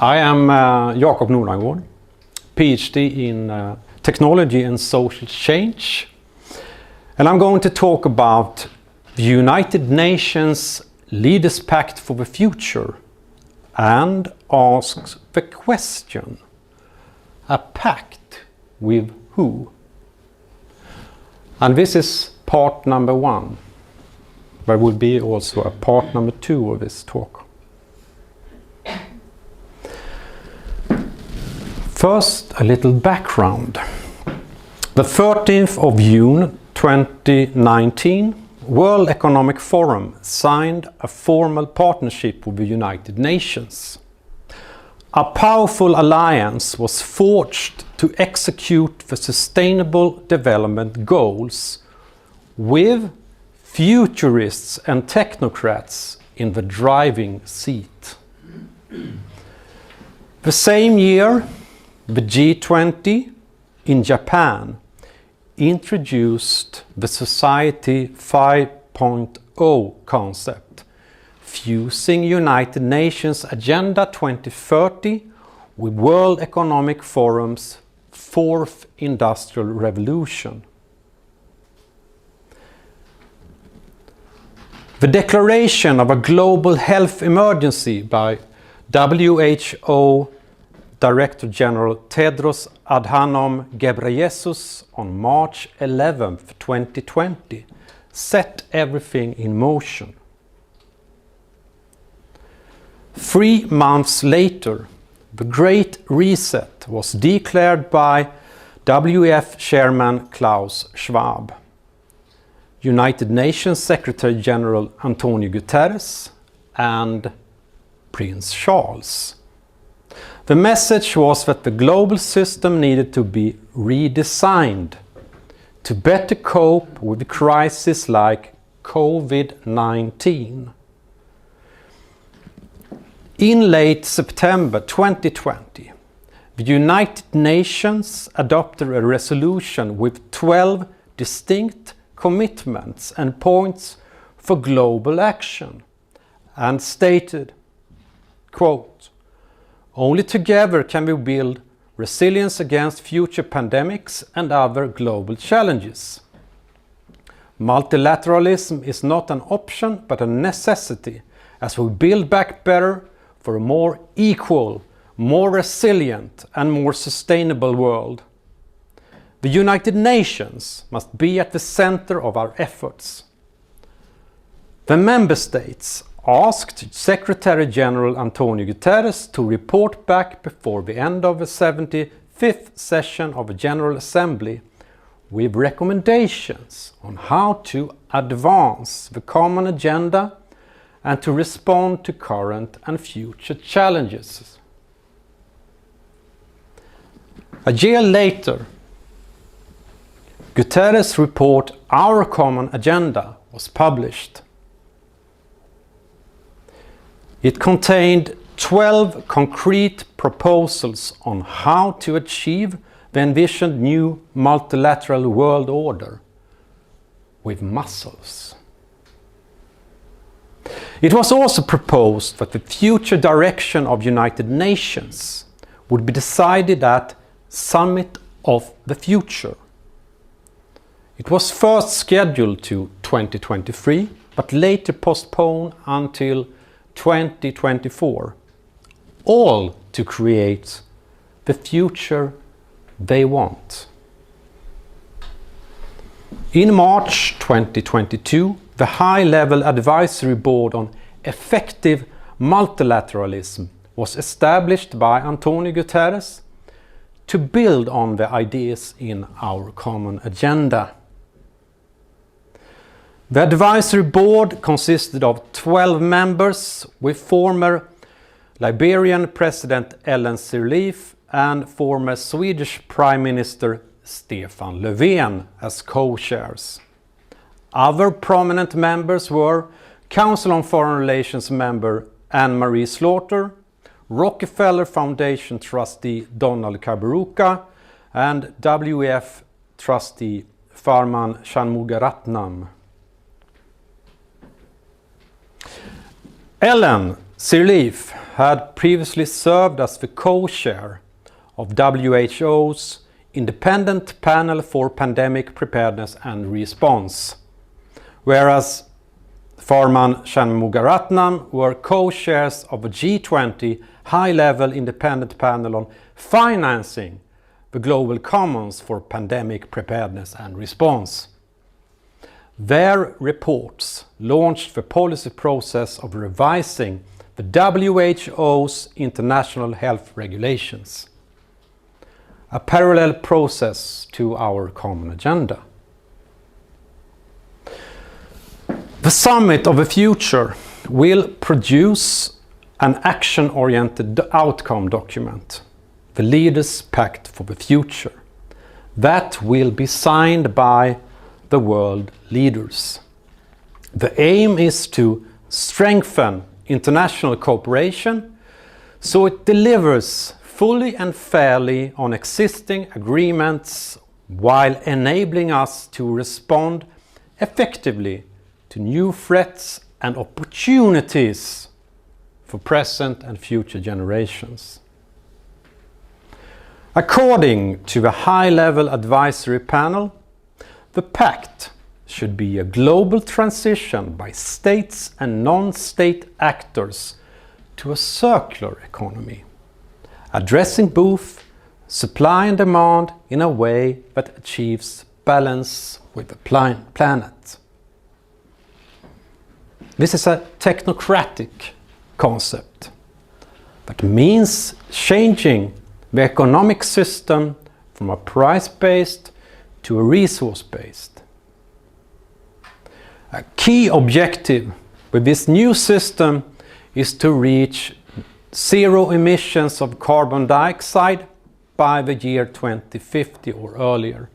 I am Jakob Nordangård, PhD in Technology and Social Change, and I'm going to talk about the United Nations Leaders' Pact for the Future and ask the question, a pact with who? And this is part number 1. There will be also a part number 2 of this talk. First, a little background. The 13th of June 2019, World Economic Forum signed a formal partnership with the United Nations. A powerful alliance was forged to execute the Sustainable Development Goals with futurists and technocrats in the driving seat. The same year, the G20 in Japan introduced the Society 5.0 concept, fusing United Nations Agenda 2030 with World Economic Forum's 4th Industrial Revolution. The declaration of a global health emergency by WHO Director General Tedros Adhanom Ghebreyesus on March 11, 2020, set everything in motion. 3 months later, the Great Reset was declared by WEF Chairman Klaus Schwab, United Nations Secretary General Antonio Guterres, and Prince Charles. The message was that the global system needed to be redesigned to better cope with crises like COVID-19. In late September 2020, the United Nations adopted a resolution with 12 distinct commitments and points for global action and stated, quote, "Only together can we build resilience against future pandemics and other global challenges. Multilateralism is not an option but a necessity as we build back better for a more equal, more resilient and more sustainable world. The United Nations must be at the center of our efforts." The member states asked Secretary General Antonio Guterres to report back before the end of the 75th session of the General Assembly with recommendations on how to advance the common agenda and to respond to current and future challenges. A year later, Guterres' report Our Common Agenda was published. It contained 12 concrete proposals on how to achieve the envisioned new multilateral world order with muscles. It was also proposed that the future direction of United Nations would be decided at Summit of the Future. It was first scheduled to 2023, but later postponed until 2024, all to create the future they want. In March 2022, the High-Level Advisory Board on Effective Multilateralism was established by Antonio Guterres to build on the ideas in Our Common Agenda. The advisory board consisted of 12 members, with former Liberian President Ellen Sirleaf and former Swedish Prime Minister Stefan Löfven as co-chairs. Other prominent members were Council on Foreign Relations member Anne-Marie Slaughter, Rockefeller Foundation trustee Donald Kaberuka, and WEF trustee Farman Shanmugaratnam. Ellen Sirleaf had previously served as the co-chair of WHO's Independent Panel for Pandemic Preparedness and Response, whereas Farman Shanmugaratnam were co-chairs of a G20 high-level independent panel on financing the global commons for pandemic preparedness and response. Their reports launched the policy process of revising the WHO's international health regulations, a parallel process to our common agenda. The Summit of the Future will produce an action-oriented outcome document, the Leaders' Pact for the Future, that will be signed by the world leaders. The aim is to strengthen international cooperation so it delivers fully and fairly on existing agreements while enabling us to respond effectively to new threats and opportunities for present and future generations. According to the high-level advisory panel, the Pact should be a global transition by states and non-state actors to a circular economy, addressing both supply and demand in a way that achieves balance with the planet. This is a technocratic concept that means changing the economic system from a price-based to a resource-based. A key objective with this new system is to reach zero emissions of carbon dioxide by the year 2050 or earlier.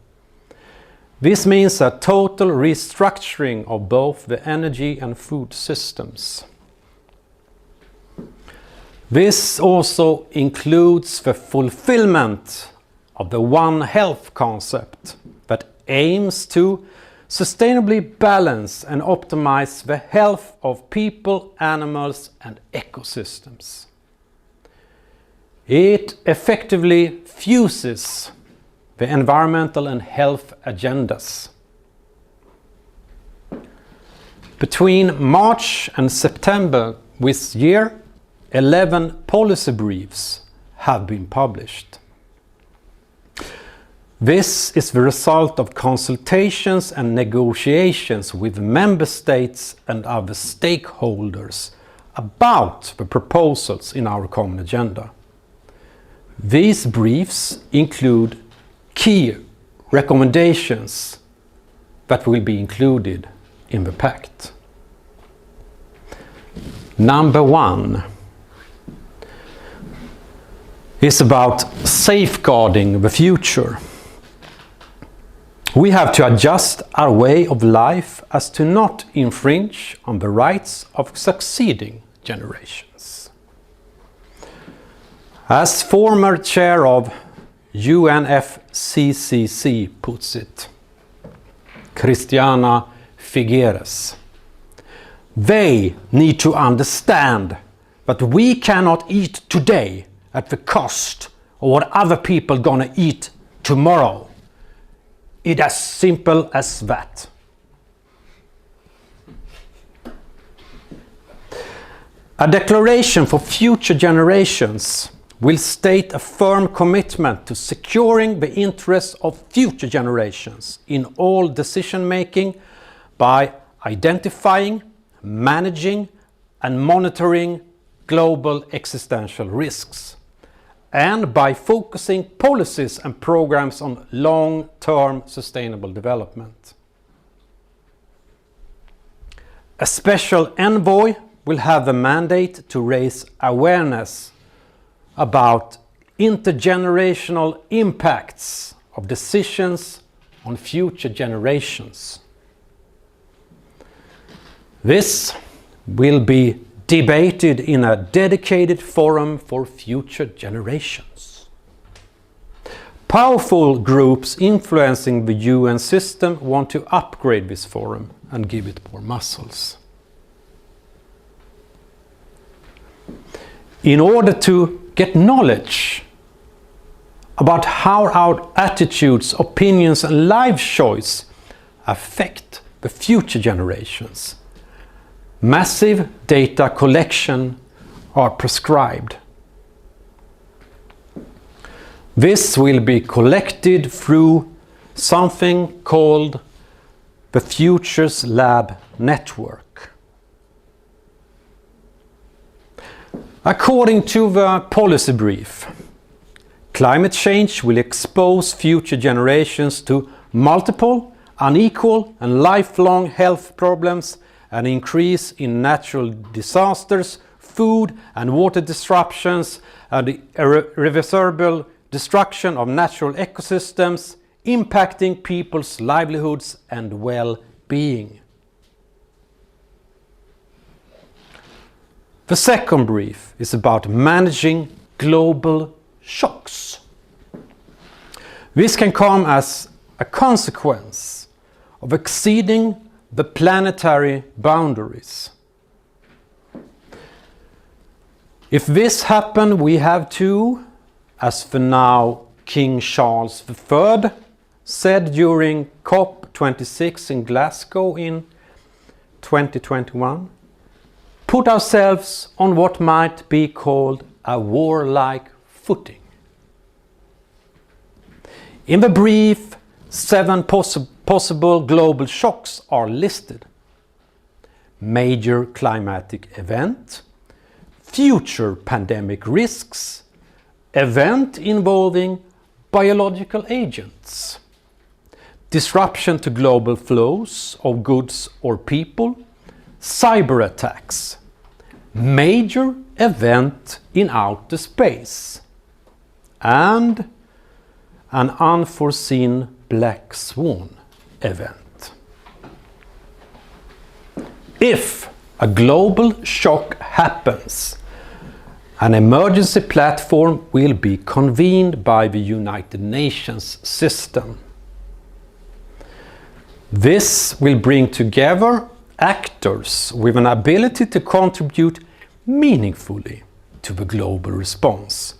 This means a total restructuring of both the energy and food systems. This also includes the fulfillment of the One Health concept that aims to sustainably balance and optimize the health of people, animals, and ecosystems. It effectively fuses the environmental and health agendas. Between March and September this year, 11 policy briefs have been published. This is the result of consultations and negotiations with member states and other stakeholders about the proposals in our common agenda. These briefs include key recommendations that will be included in the Pact. Number 1 is about safeguarding the future. We have to adjust our way of life as to not infringe on the rights of succeeding generations. As former chair of UNFCCC puts it, Christiana Figueres, they need to understand that we cannot eat today at the cost of what other people gonna eat tomorrow. It's as simple as that. A declaration for future generations will state a firm commitment to securing the interests of future generations in all decision-making by identifying, managing, and monitoring global existential risks, and by focusing policies and programs on long-term sustainable development. A special envoy will have the mandate to raise awareness about intergenerational impacts of decisions on future generations. This will be debated in a dedicated forum for future generations. Powerful groups influencing the UN system want to upgrade this forum and give it more muscles. in order to get knowledge about how our attitudes, opinions and life choice affect the future generations. Massive data collection are prescribed. This will be collected through something called the Futures Lab Network. According to the policy brief, climate change will expose future generations to multiple, unequal and lifelong health problems, an increase in natural disasters, food and water disruptions, and the irreversible destruction of natural ecosystems, impacting people's livelihoods and well-being. The second brief is about managing global shocks. This can come as a consequence of exceeding the planetary boundaries. If this happens, we have to, as for now King Charles III said during COP26 in Glasgow in 2021, put ourselves on what might be called a warlike footing. In the brief, 7 possible global shocks are listed: major climatic event, future pandemic risks, event involving biological agents, disruption to global flows of goods or people, cyber attacks, major event in outer space, and an unforeseen black swan event. If a global shock happens, an emergency platform will be convened by the United Nations system. This will bring together actors with an ability to contribute meaningfully to the global response.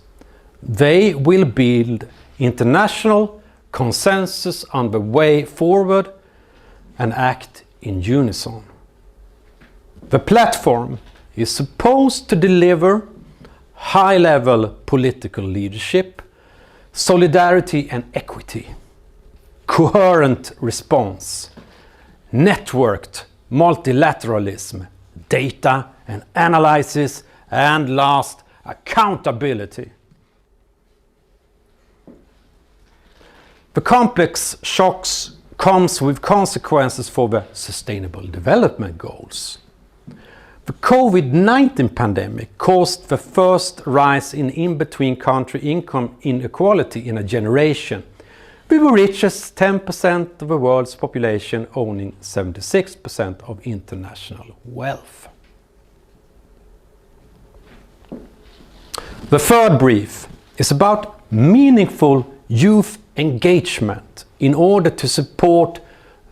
They will build international consensus on the way forward and act in unison. The platform is supposed to deliver high-level political leadership, solidarity and equity, coherent response, networked multilateralism, data and analysis, and last, accountability. The complex shocks comes with consequences for the Sustainable Development Goals. The COVID-19 pandemic caused the first rise in in-between country income inequality in a generation, with the richest 10% of the world's population owning 76% of international wealth. The third brief is about meaningful youth engagement in order to support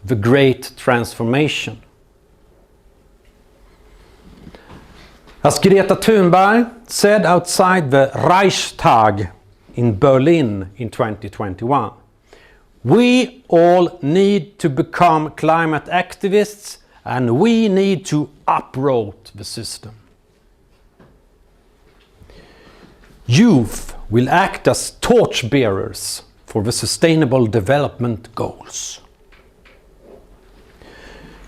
the great transformation. As Greta Thunberg said outside the Reichstag in Berlin in 2021, we all need to become climate activists and we need to uproot the system. Youth will act as torchbearers for the Sustainable Development Goals.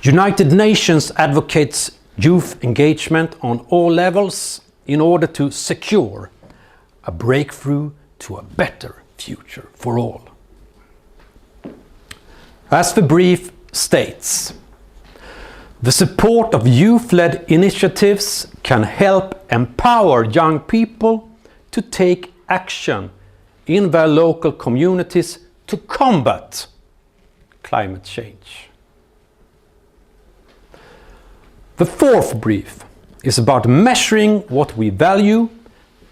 United Nations advocates youth engagement on all levels in order to secure a breakthrough to a better future for all. As the brief states, the support of youth-led initiatives can help empower young people to take action in their local communities to combat climate change. The fourth brief is about measuring what we value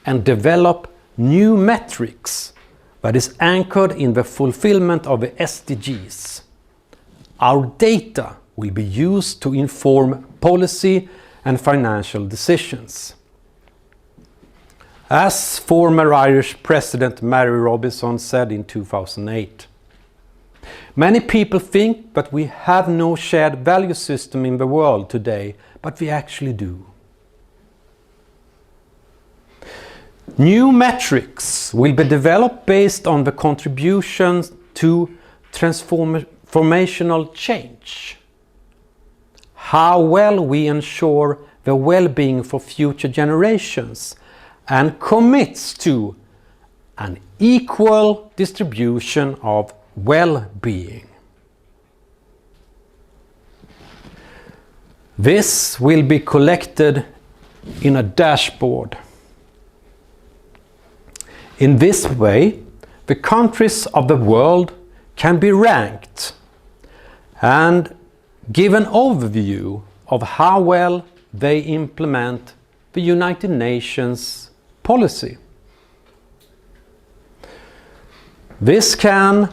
and develop new metrics that is anchored in the fulfillment of the SDGs. Our data will be used to inform policy and financial decisions. As former Irish President Mary Robinson said in 2008, many people think that we have no shared value system in the world today, but we actually do. New metrics will be developed based on the contributions to transformational change. How well we ensure the well-being for future generations and commits to an equal distribution of well-being. This will be collected in a dashboard. In this way, the countries of the world can be ranked and give an overview of how well they implement the United Nations policy. This can,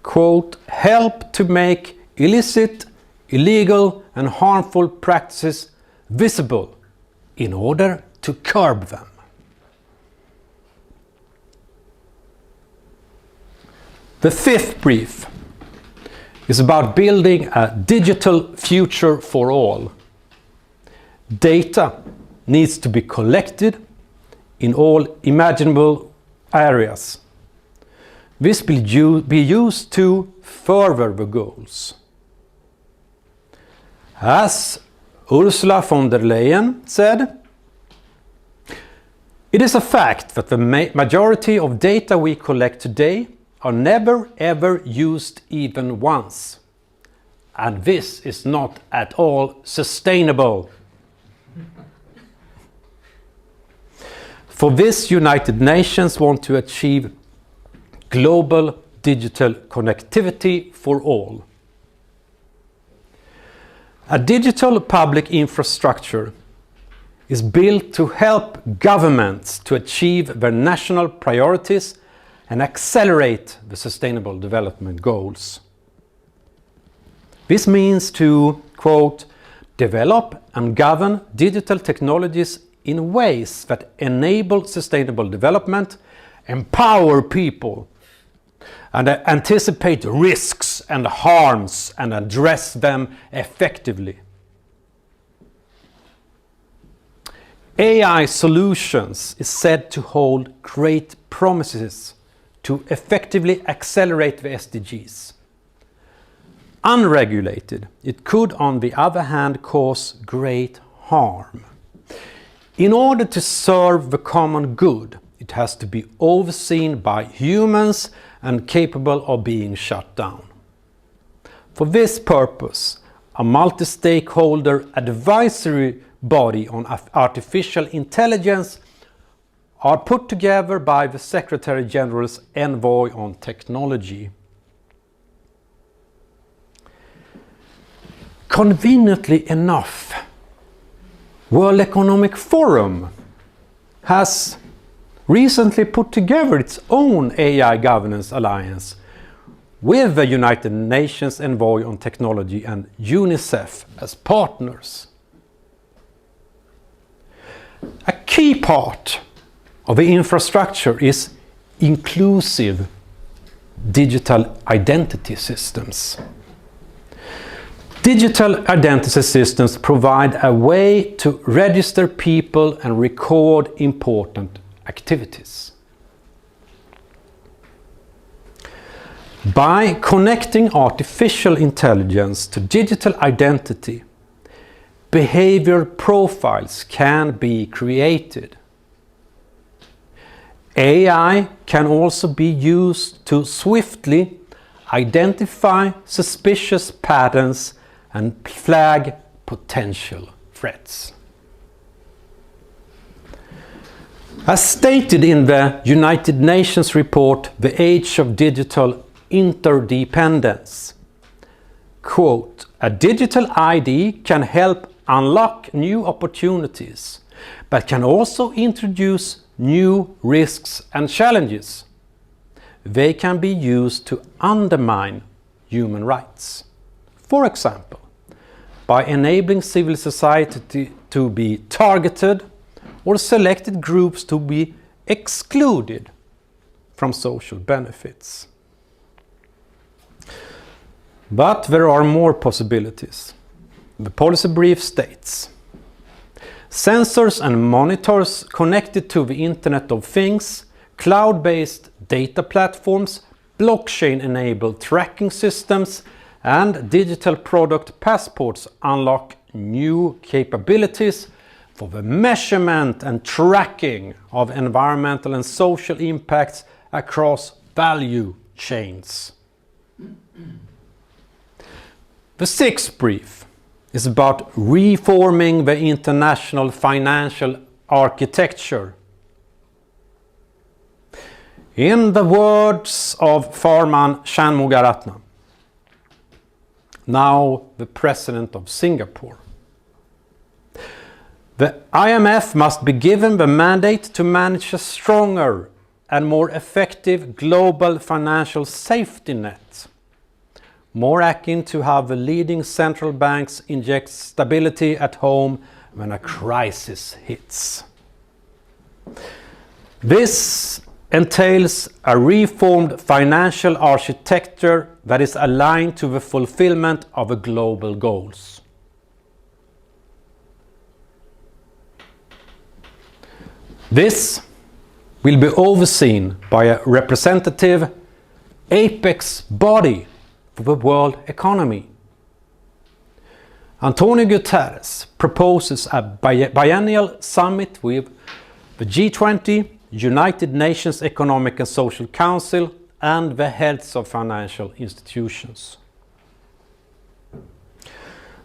quote, help to make illicit, illegal and harmful practices visible in order to curb them. The fifth brief is about building a digital future for all. Data needs to be collected in all imaginable areas. This will be used to further the goals. As Ursula von der Leyen said, it is a fact that the majority of data we collect today are never ever used even once. And this is not at all sustainable. For this, United Nations want to achieve global digital connectivity for all. A digital public infrastructure is built to help governments to achieve their national priorities and accelerate the Sustainable Development Goals. This means to, quote, develop and govern digital technologies in ways that enable sustainable development, empower people, and anticipate risks and harms and address them effectively. AI solutions is said to hold great promises to effectively accelerate the SDGs. Unregulated, it could, on the other hand, cause great harm. In order to serve the common good, it has to be overseen by humans and capable of being shut down. For this purpose, a multi-stakeholder advisory body on artificial intelligence are put together by the Secretary General's Envoy on Technology. Conveniently enough, World Economic Forum has recently put together its own AI governance alliance with the United Nations Envoy on Technology and UNICEF as partners. A key part of the infrastructure is inclusive digital identity systems. Digital identity systems provide a way to register people and record important activities. By connecting artificial intelligence to digital identity, behavior profiles can be created. AI can also be used to swiftly identify suspicious patterns and flag potential threats. As stated in the United Nations report, The Age of Digital Interdependence, quote, a digital ID can help unlock new opportunities, but can also introduce new risks and challenges. They can be used to undermine human rights. For example, by enabling civil society to be targeted or selected groups to be excluded from social benefits. But there are more possibilities. The policy brief states, sensors and monitors connected to the Internet of Things, cloud-based data platforms, blockchain-enabled tracking systems, and digital product passports unlock new capabilities for the measurement and tracking of environmental and social impacts across value chains. The sixth brief is about reforming the international financial architecture. In the words of Farman Shanmugaratnam, now the President of Singapore, the IMF must be given the mandate to manage a stronger and more effective global financial safety net, more akin to how the leading central banks inject stability at home when a crisis hits. This entails a reformed financial architecture that is aligned to the fulfillment of the global goals. This will be overseen by a representative apex body for the world economy. Antonio Guterres proposes a biennial summit with the G20, United Nations Economic and Social Council, and the heads of financial institutions.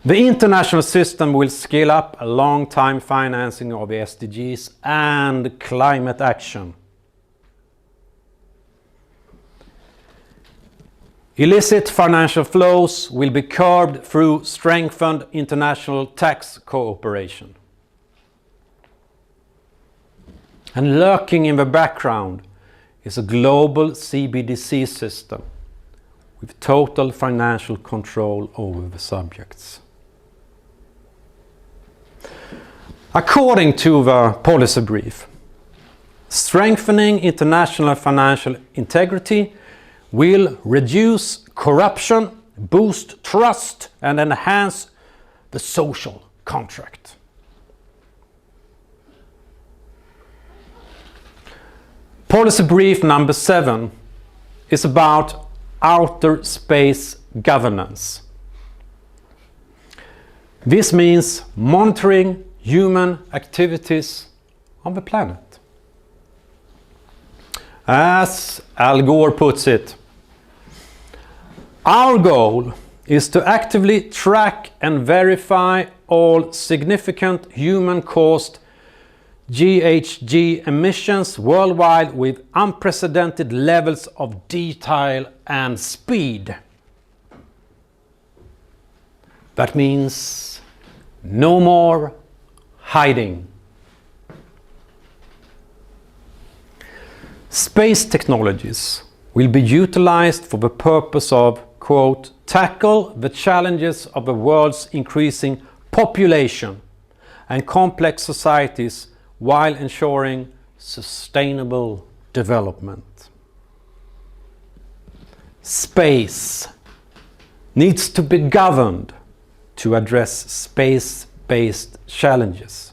The international system will scale up a long-time financing of the SDGs and climate action. Illicit financial flows will be curbed through strengthened international tax cooperation. And lurking in the background is a global CBDC system with total financial control over the subjects. According to the policy brief, strengthening international financial integrity will reduce corruption, boost trust, and enhance the social contract. Policy brief number 7 is about outer space governance. This means monitoring human activities on the planet. As Al Gore puts it, our goal is to actively track and verify all significant human-caused GHG emissions worldwide with unprecedented levels of detail and speed. That means no more hiding. Space technologies will be utilized for the purpose of, quote, tackle the challenges of the world's increasing population and complex societies while ensuring sustainable development. Space needs to be governed to address space-based challenges.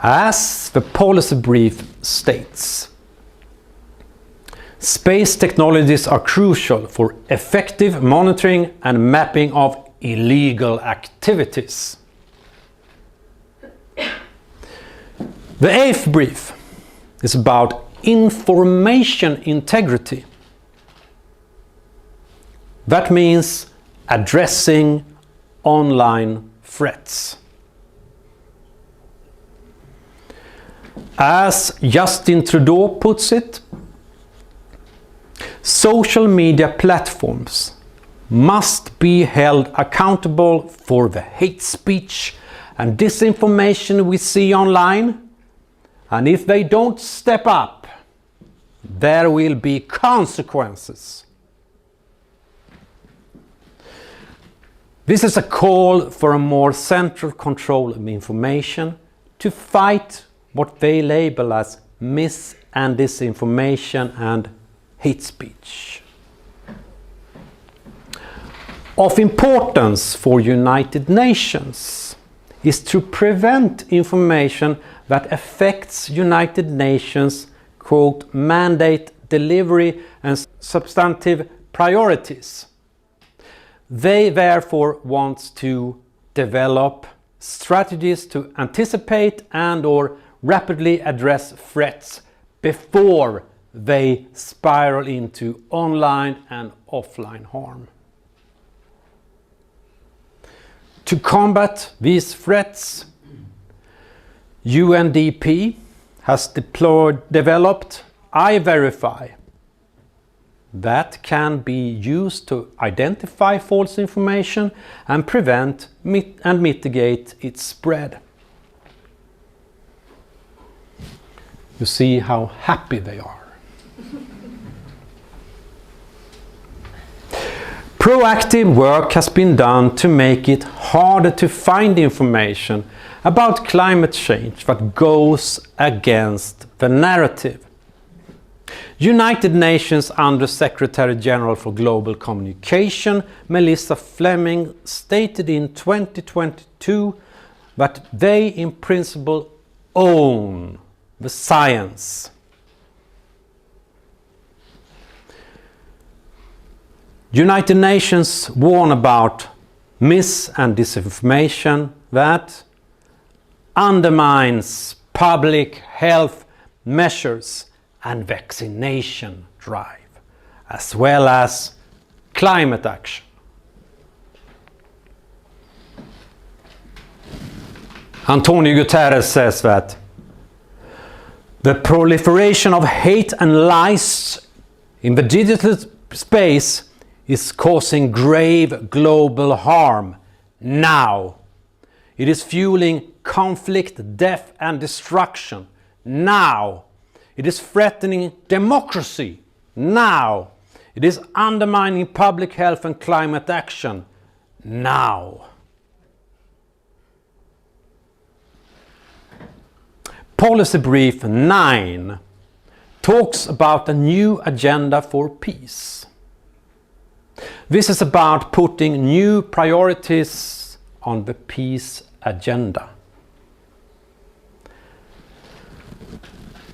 As the policy brief states, space technologies are crucial for effective monitoring and mapping of illegal activities. The 8th brief is about information integrity. That means addressing online threats. As Justin Trudeau puts it, social media platforms must be held accountable for the hate speech and disinformation we see online, and if they don't step up, there will be consequences. This is a call for a more central control of information to fight what they label as mis- and disinformation and hate speech. Of importance for United Nations is to prevent information that affects United Nations, quote, mandate delivery and substantive priorities. They therefore want to develop strategies to anticipate and or rapidly address threats before they spiral into online and offline harm. To combat these threats, UNDP has developed iVerify that can be used to identify false information and prevent and mitigate its spread. You see how happy they are. Proactive work has been done to make it harder to find information about climate change that goes against the narrative. United Nations Under Secretary General for Global Communication, Melissa Fleming, stated in 2022 that they in principle own the science. United Nations warn about mis- and disinformation that undermines public health measures and vaccination drive, as well as climate action. Antonio Guterres says that the proliferation of hate and lies in the digital space is causing grave global harm now. It is fueling conflict, death and destruction now. It is threatening democracy now. It is undermining public health and climate action now. Policy Brief 9 talks about a new agenda for peace. This is about putting new priorities on the peace agenda.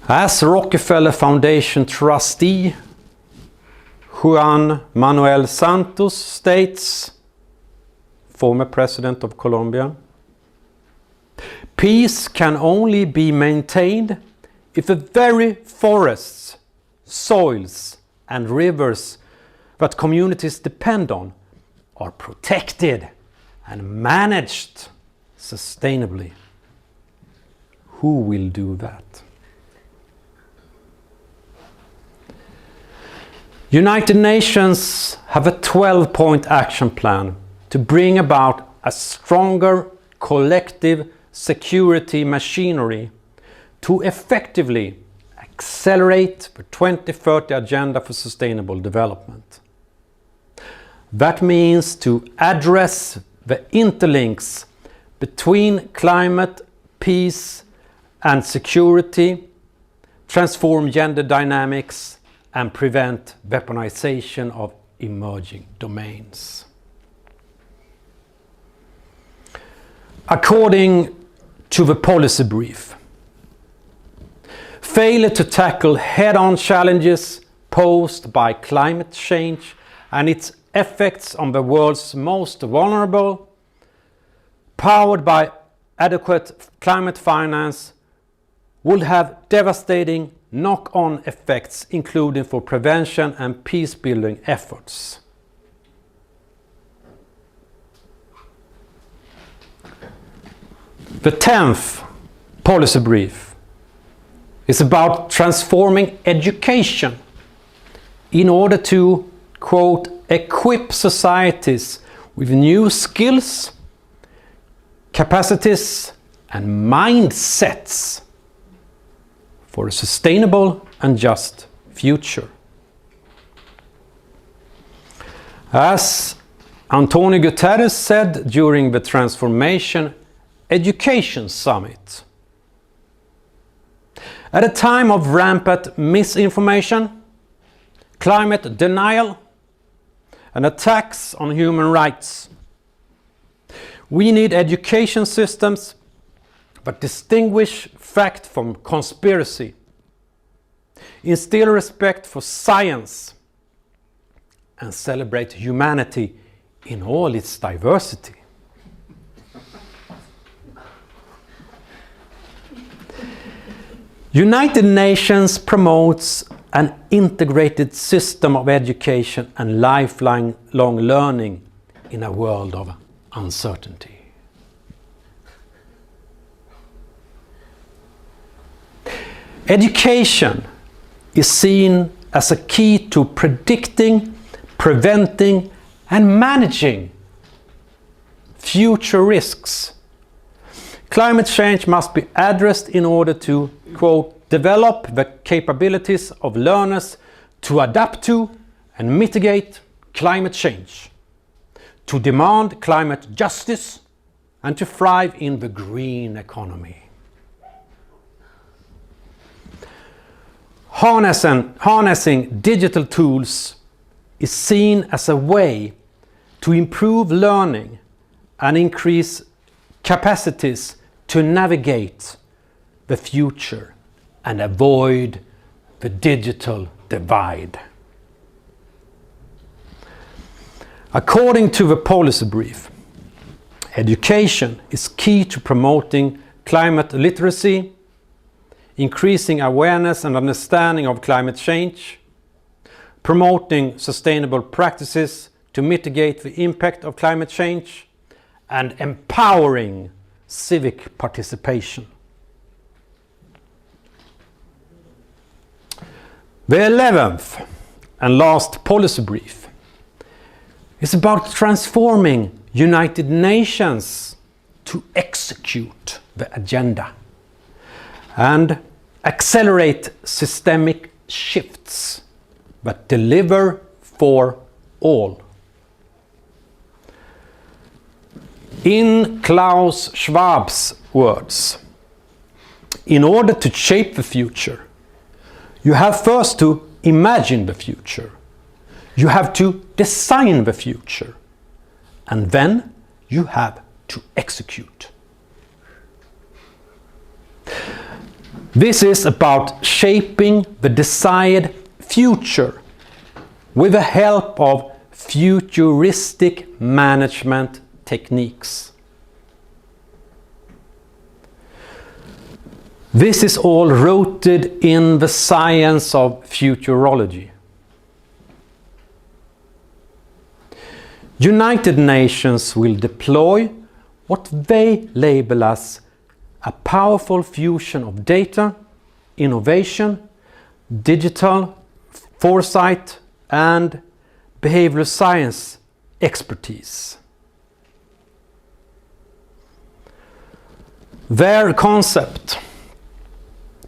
As Rockefeller Foundation trustee Juan Manuel Santos states, former president of Colombia, peace can only be maintained if the very forests, soils and rivers that communities depend on are protected and managed sustainably. Who will do that? United Nations have a 12-point action plan to bring about a stronger collective security machinery to effectively accelerate the 2030 Agenda for Sustainable Development. That means to address the interlinks between climate, peace and security, transform gender dynamics and prevent weaponization of emerging domains. According to the policy brief, failure to tackle head-on challenges posed by climate change and its effects on the world's most vulnerable, powered by adequate climate finance, would have devastating knock-on effects, including for prevention and peace-building efforts. The 10th policy brief is about transforming education in order to, quote, equip societies with new skills, capacities and mindsets for a sustainable and just future. As Antonio Guterres said during the Transformation Education Summit, at a time of rampant misinformation, climate denial, and attacks on human rights, we need education systems that distinguish fact from conspiracy, instill respect for science, and celebrate humanity in all its diversity. United Nations promotes an integrated system of education and lifelong learning in a world of uncertainty. Education is seen as a key to predicting, preventing, and managing future risks. Climate change must be addressed in order to, quote, develop the capabilities of learners to adapt to and mitigate climate change, to demand climate justice, and to thrive in the green economy. Harnessing digital tools is seen as a way to improve learning and increase capacities to navigate the future and avoid the digital divide. According to the policy brief, education is key to promoting climate literacy, increasing awareness and understanding of climate change, promoting sustainable practices to mitigate the impact of climate change, and empowering civic participation. The 11th and last policy brief is about transforming United Nations to execute the agenda and accelerate systemic shifts that deliver for all. In Klaus Schwab's words, in order to shape the future, you have first to imagine the future, you have to design the future, and then you have to execute. This is about shaping the desired future with the help of futuristic management techniques. This is all rooted in the science of futurology. United Nations will deploy what they label as a powerful fusion of data, innovation, digital foresight, and behavioral science expertise. Their concept,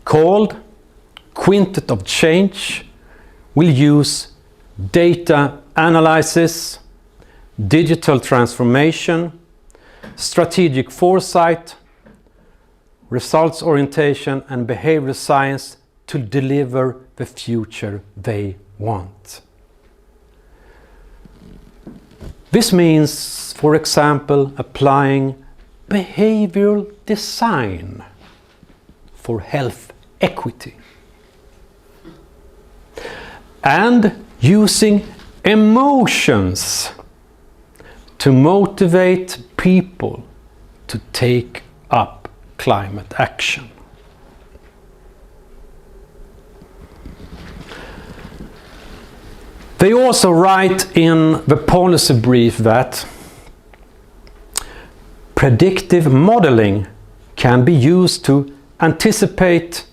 called Quintet of Change, will use data analysis, digital transformation, strategic foresight, results orientation, and behavioral science to deliver the future they want. This means, for example, applying behavioral design for health equity and using emotions to motivate people to take up climate action. They also write in the policy brief that predictive modeling can be used to anticipate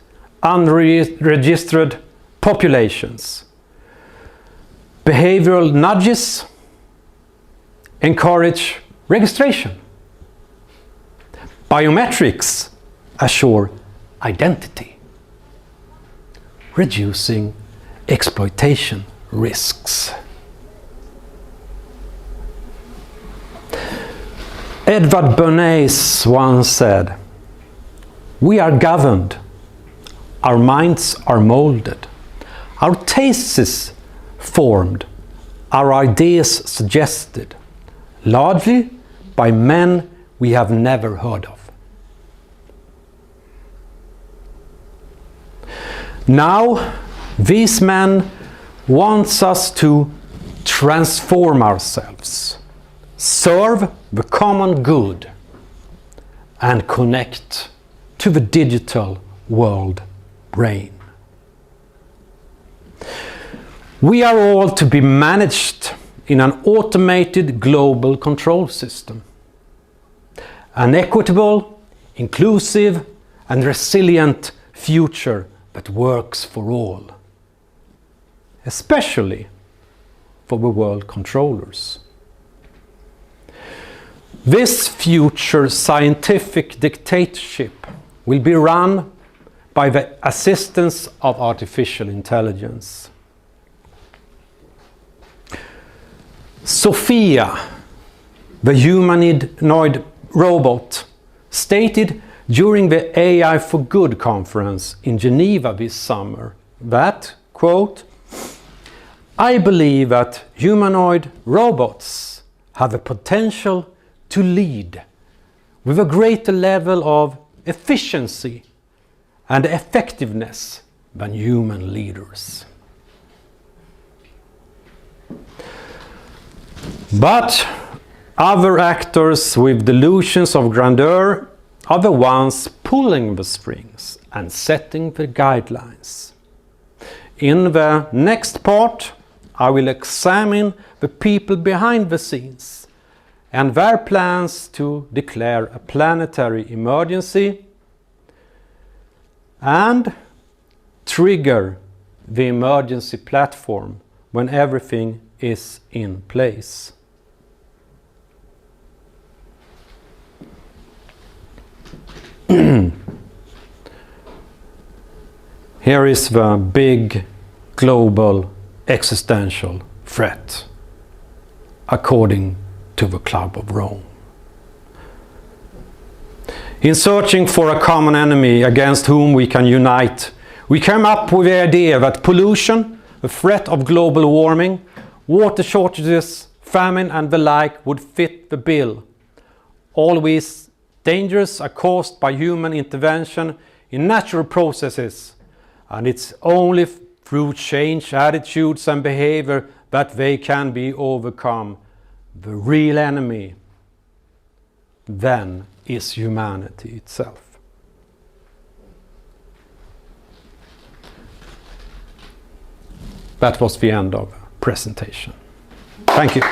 unregistered populations. Behavioral nudges encourage registration. Biometrics assure identity, reducing exploitation risks. Edward Bernays once said, "We are governed, our minds are molded, our tastes formed, our ideas suggested, largely by men we have never heard of." Now, these men want us to transform ourselves, serve the common good, and connect to the digital world brain. We are all to be managed in an automated global control system. An equitable, inclusive, and resilient future that works for all, especially for the world controllers. This future scientific dictatorship will be run by the assistance of artificial intelligence. Sophia, the humanoid robot, stated during the AI for Good conference in Geneva this summer that, quote, "I believe that humanoid robots have a potential to lead with a greater level of efficiency and effectiveness than human leaders." But other actors with delusions of grandeur are the ones pulling the strings and setting the guidelines. In the next part, I will examine the people behind the scenes and their plans to declare a planetary emergency and trigger the emergency platform when everything is in place. Here is the big global existential threat, according to the Club of Rome. In searching for a common enemy against whom we can unite, we came up with the idea that pollution, the threat of global warming, water shortages, famine and the like would fit the bill. All these dangers are caused by human intervention in natural processes, and it's only through change attitudes and behavior that they can be overcome. The real enemy then is humanity itself. That was the end of the presentation. Thank you.